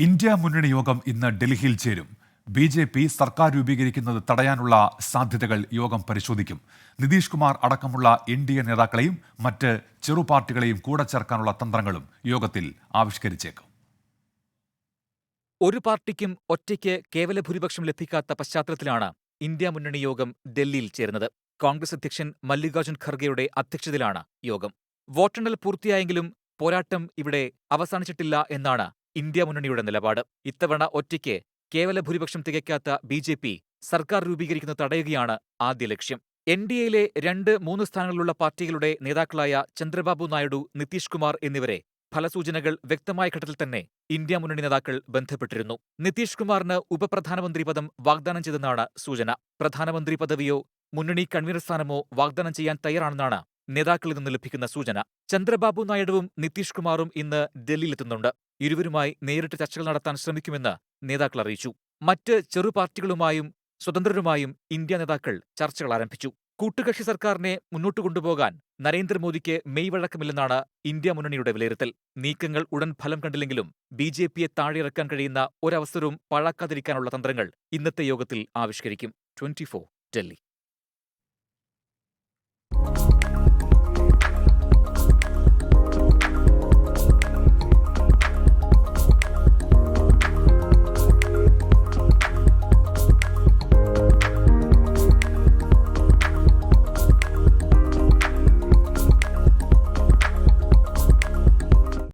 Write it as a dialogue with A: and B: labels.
A: India മുന്നണി യോഗം ഇന്ന് ഡൽഹിയിൽ ചേരും. ബി.ജെ.പി. സർക്കാർ രൂപീകരിക്കുന്നത് തടയാനുള്ള സാധ്യതകൾ യോഗം പരിശോധിക്കും. നിതീഷ് കുമാർ അടക്കമുള്ള എൻ.ഡി.എ നേതാക്കളെയും മറ്റ് ചെറുപാർട്ടികളെയും കൂടെ ചേർക്കാനുള്ള തന്ത്രങ്ങളും യോഗത്തിൽ ആവിഷ്കരിച്ചേക്കും.
B: ഒരു പാർട്ടിക്കും ഒറ്റയ്ക്ക് കേവല ഭൂരിപക്ഷം ലഭിക്കാത്ത പശ്ചാത്തലത്തിലാണ് ഇന്ത്യ മുന്നണി യോഗം ഡൽഹിയിൽ ചേരുന്നത്. കോൺഗ്രസ് അധ്യക്ഷൻ മല്ലികാർജ്ജുൻ ഖർഗെയുടെ അധ്യക്ഷതയിലാണ് യോഗം. വോട്ടെണ്ണൽ പൂർത്തിയായെങ്കിലും പോരാട്ടം ഇവിടെ അവസാനിച്ചിട്ടില്ല എന്നാണ് ഇന്ത്യ മുന്നണിയുടെ നിലപാട്. ഇത്തവണ ഒറ്റയ്ക്ക് കേവല ഭൂരിപക്ഷം തികയ്ക്കാത്ത ബി.ജെ.പി. സർക്കാർ രൂപീകരിക്കുന്നത് തടയുകയാണ് ആദ്യ ലക്ഷ്യം. എൻ.ഡി.എയിലെ 2-3 സ്ഥാനങ്ങളിലുള്ള പാർട്ടികളുടെ നേതാക്കളായ ചന്ദ്രബാബു നായിഡു, നിതീഷ് കുമാർ എന്നിവരെ ഫലസൂചനകൾ വ്യക്തമായ ഘട്ടത്തിൽ തന്നെ ഇന്ത്യ മുന്നണി നേതാക്കൾ ബന്ധപ്പെട്ടിരുന്നു. നിതീഷ് കുമാറിന് ഉപപ്രധാനമന്ത്രി പദം വാഗ്ദാനം ചെയ്തെന്നാണ് സൂചന. പ്രധാനമന്ത്രി പദവിയോ മുന്നണി കൺവീനർ സ്ഥാനമോ വാഗ്ദാനം ചെയ്യാൻ തയ്യാറാണെന്നാണ് നേതാക്കളിൽ നിന്ന് ലഭിക്കുന്ന സൂചന. ചന്ദ്രബാബു നായിഡുവും നിതീഷ് കുമാറും ഇന്ന് ഡൽഹിയിലെത്തുന്നുണ്ട്. ഇരുവരുമായി നേരിട്ട് ചർച്ചകൾ നടത്താൻ ശ്രമിക്കുമെന്ന് നേതാക്കൾ അറിയിച്ചു. മറ്റ് ചെറുപാർട്ടികളുമായും സ്വതന്ത്രരുമായും ഇന്ത്യ നേതാക്കൾ ചർച്ചകൾ ആരംഭിച്ചു. കൂട്ടുകക്ഷി സർക്കാരിനെ മുന്നോട്ട് കൊണ്ടുപോകാൻ നരേന്ദ്രമോദിക്ക് മെയ്വഴക്കമില്ലെന്നാണ് ഇന്ത്യ മുന്നണിയുടെ വിലയിരുത്തൽ. നീക്കങ്ങൾ ഉടൻ ഫലം കണ്ടില്ലെങ്കിലും ബി.ജെ.പിയെ താഴെയിറക്കാൻ കഴിയുന്ന ഒരവസരവും പാഴാക്കാതിരിക്കാനുള്ള തന്ത്രങ്ങൾ ഇന്നത്തെ യോഗത്തിൽ ആവിഷ്കരിക്കും. 24 ഡൽഹി.